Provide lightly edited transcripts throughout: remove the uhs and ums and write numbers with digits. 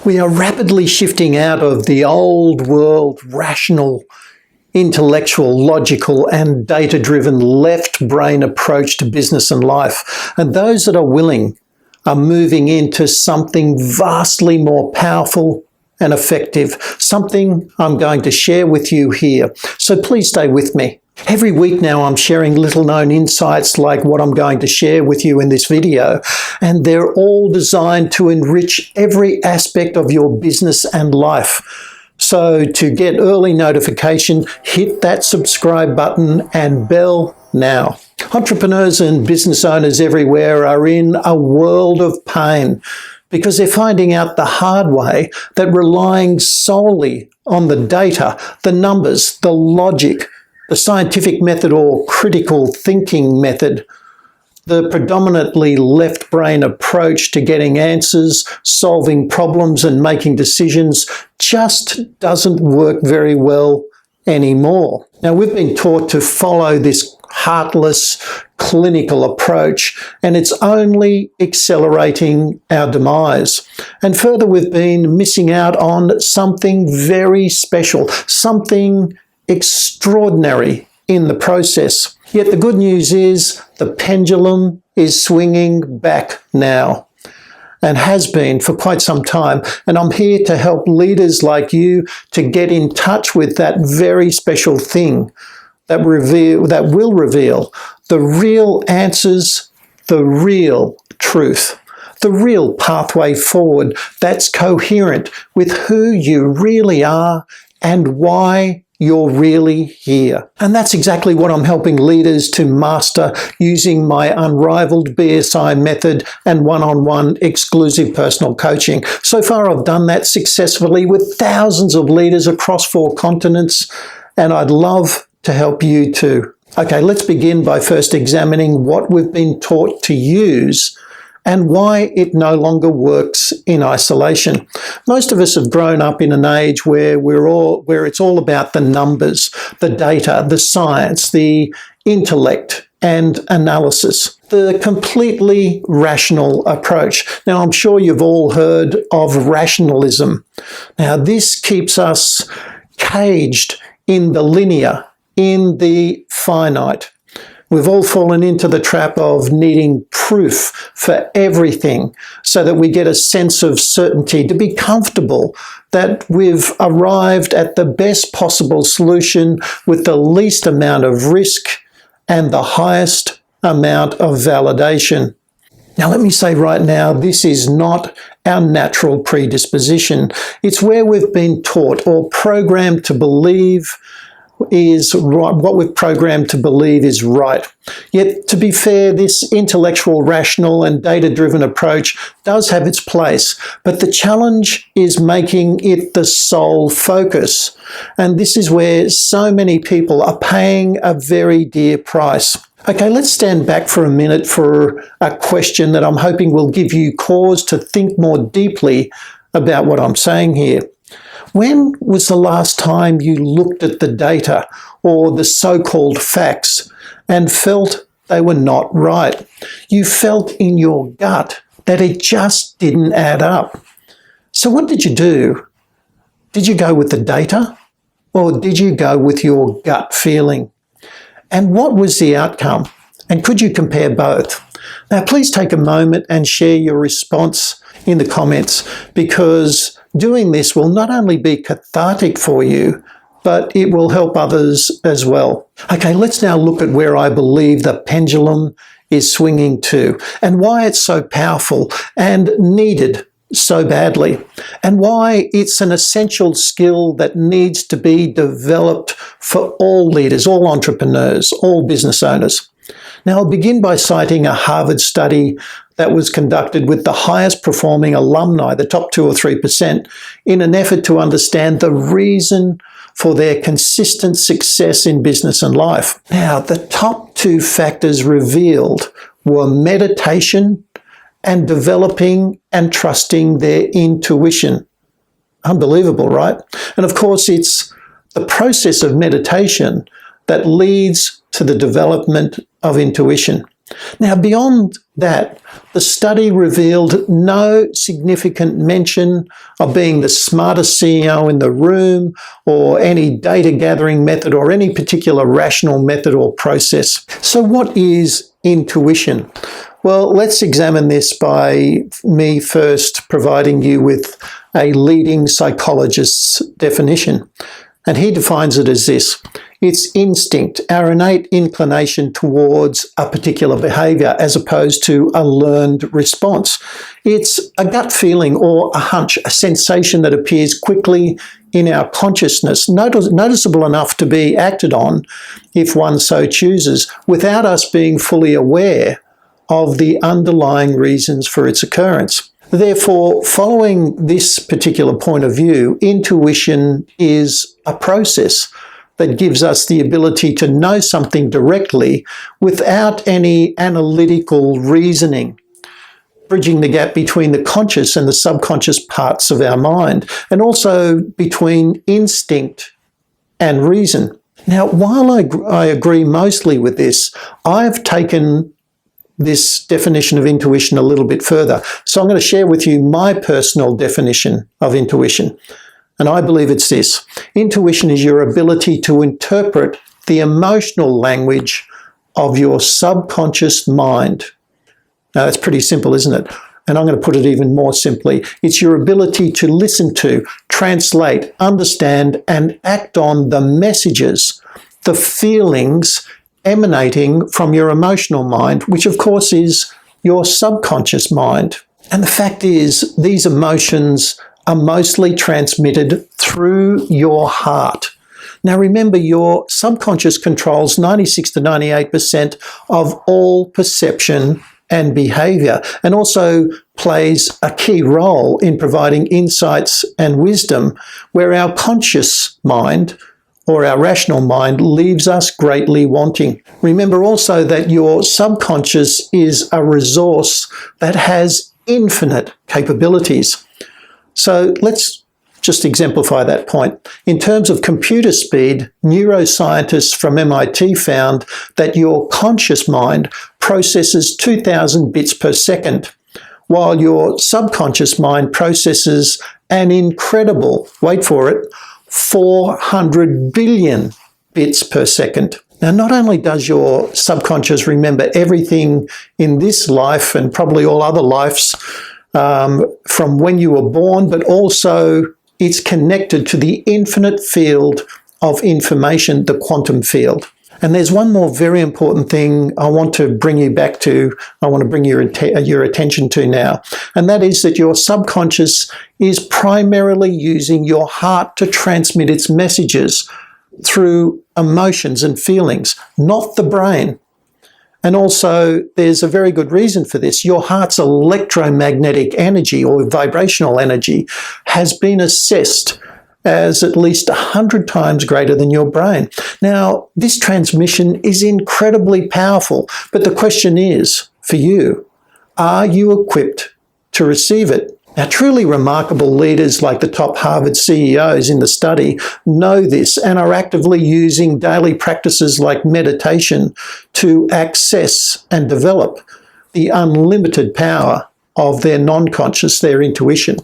We are rapidly shifting out of the old world rational, intellectual, logical and data-driven left brain approach to business and life. And those that are willing are moving into something vastly more powerful and effective, something I'm going to share with you here. So please stay with me. Every week now I'm sharing little known insights like what I'm going to share with you in this video, and they're all designed to enrich every aspect of your business and life. So to get early notification, hit that subscribe button and bell now. Entrepreneurs and business owners everywhere are in a world of pain because they're finding out the hard way that relying solely on the data, the numbers, the logic, the scientific method or critical thinking method, the predominantly left brain approach to getting answers, solving problems and making decisions just doesn't work very well anymore. Now, we've been taught to follow this heartless, clinical approach, and it's only accelerating our demise. And further, we've been missing out on something very special, something extraordinary in the process. Yet the good news is the pendulum is swinging back now and has been for quite some time. And I'm here to help leaders like you to get in touch with that very special thing that will reveal the real answers, the real truth, the real pathway forward that's coherent with who you really are and why you're really here. And that's exactly what I'm helping leaders to master using my unrivaled BSI method and one-on-one exclusive personal coaching. So far, I've done that successfully with thousands of leaders across 4 continents, and I'd love to help you too. Okay, let's begin by first examining what we've been taught to use and why it no longer works in isolation. Most of us have grown up in an age where it's all about the numbers, the data, the science, the intellect and analysis, the completely rational approach. Now, I'm sure you've all heard of rationalism. Now, this keeps us caged in the linear, in the finite. We've all fallen into the trap of needing proof for everything so that we get a sense of certainty, to be comfortable that we've arrived at the best possible solution with the least amount of risk and the highest amount of validation. Now, let me say right now, this is not our natural predisposition. It's where we've been taught or programmed to believe is right, what we're programmed to believe is right. Yet, to be fair, this intellectual, rational and data-driven approach does have its place, but the challenge is making it the sole focus. And this is where so many people are paying a very dear price. Okay, let's stand back for a minute for a question that I'm hoping will give you cause to think more deeply about what I'm saying here. When was the last time you looked at the data or the so-called facts and felt they were not right? You felt in your gut that it just didn't add up. So what did you do? Did you go with the data or did you go with your gut feeling? And what was the outcome? And could you compare both? Now, please take a moment and share your response in the comments, because doing this will not only be cathartic for you, but it will help others as well. Okay, let's now look at where I believe the pendulum is swinging to and why it's so powerful and needed so badly, and why it's an essential skill that needs to be developed for all leaders, all entrepreneurs, all business owners. Now, I'll begin by citing a Harvard study that was conducted with the highest performing alumni, the top 2 or 3%, in an effort to understand the reason for their consistent success in business and life. Now, the top 2 factors revealed were meditation and developing and trusting their intuition. Unbelievable, right? And of course, it's the process of meditation that leads to the development of intuition. Now, beyond that the study revealed no significant mention of being the smartest CEO in the room or any data gathering method or any particular rational method or process. So what is intuition? Well, let's examine this by me first providing you with a leading psychologist's definition. And he defines it as this: it's instinct, our innate inclination towards a particular behaviour as opposed to a learned response. It's a gut feeling or a hunch, a sensation that appears quickly in our consciousness, noticeable enough to be acted on if one so chooses, without us being fully aware of the underlying reasons for its occurrence. Therefore, following this particular point of view, intuition is a process that gives us the ability to know something directly without any analytical reasoning, bridging the gap between the conscious and the subconscious parts of our mind, and also between instinct and reason. Now, while I agree mostly with this, I've taken this definition of intuition a little bit further. So I'm going to share with you my personal definition of intuition. And I believe it's this: intuition is your ability to interpret the emotional language of your subconscious mind. Now, that's pretty simple, isn't it? And I'm going to put it even more simply. It's your ability to listen to, translate, understand, and act on the messages, the feelings emanating from your emotional mind, which of course is your subconscious mind. And the fact is, these emotions are mostly transmitted through your heart. Now remember, your subconscious controls 96 to 98% of all perception and behaviour, and also plays a key role in providing insights and wisdom, where our conscious mind or our rational mind leaves us greatly wanting. Remember also that your subconscious is a resource that has infinite capabilities. So let's just exemplify that point. In terms of computer speed, neuroscientists from MIT found that your conscious mind processes 2,000 bits per second, while your subconscious mind processes an incredible, wait for it, 400 billion bits per second. Now, not only does your subconscious remember everything in this life and probably all other lives from when you were born, but also it's connected to the infinite field of information, the quantum field. And there's one more very important thing I want to bring you back to, I want to bring your attention to now, and that is that your subconscious is primarily using your heart to transmit its messages through emotions and feelings, not the brain. And also, there's a very good reason for this. Your heart's electromagnetic energy or vibrational energy has been assessed as at least 100 times greater than your brain. Now, this transmission is incredibly powerful, but the question is, for you, are you equipped to receive it? Now, truly remarkable leaders like the top Harvard CEOs in the study know this and are actively using daily practices like meditation to access and develop the unlimited power of their non-conscious, their intuition.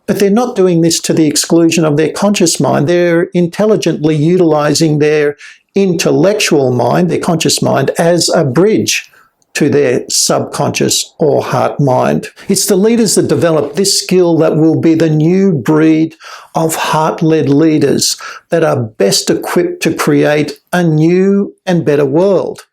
But they're not doing this to the exclusion of their conscious mind. They're intelligently utilizing their intellectual mind, their conscious mind, as a bridge to their subconscious or heart mind. It's the leaders that develop this skill that will be the new breed of heart-led leaders that are best equipped to create a new and better world.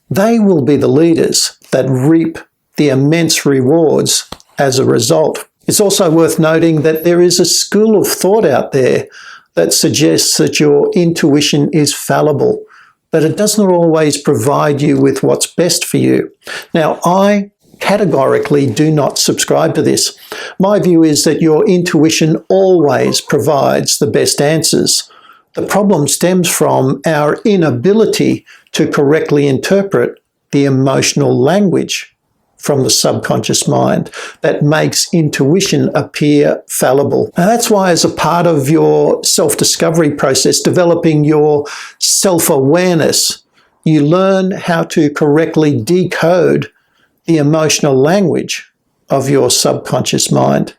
They will be the leaders that reap the immense rewards as a result. It's also worth noting that there is a school of thought out there that suggests that your intuition is fallible, but it does not always provide you with what's best for you. Now, I categorically do not subscribe to this. My view is that your intuition always provides the best answers. The problem stems from our inability to correctly interpret the emotional language from the subconscious mind that makes intuition appear fallible. And that's why, as a part of your self-discovery process, developing your self-awareness, you learn how to correctly decode the emotional language of your subconscious mind.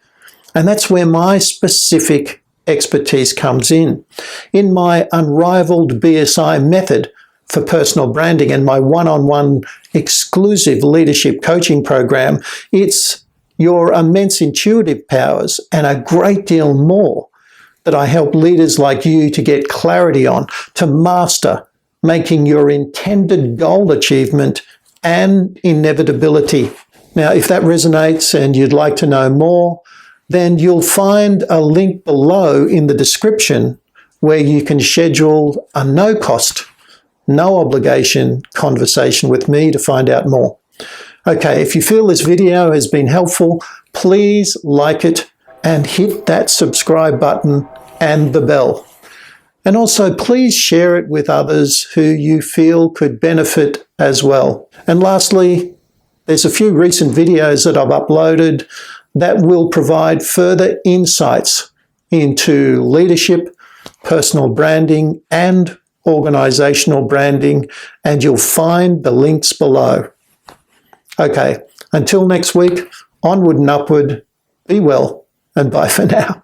And that's where my specific expertise comes in. In my unrivaled BSI method for personal branding and my one-on-one exclusive leadership coaching program, it's your immense intuitive powers and a great deal more that I help leaders like you to get clarity on, to master making your intended goal achievement an inevitability. Now, if that resonates and you'd like to know more, then you'll find a link below in the description where you can schedule a no-cost, no obligation conversation with me to find out more. Okay, if you feel this video has been helpful, please like it and hit that subscribe button and the bell. And also please share it with others who you feel could benefit as well. And lastly, there's a few recent videos that I've uploaded that will provide further insights into leadership, personal branding, and organizational branding, and you'll find the links below. Okay, until next week, onward and upward, be well, and bye for now.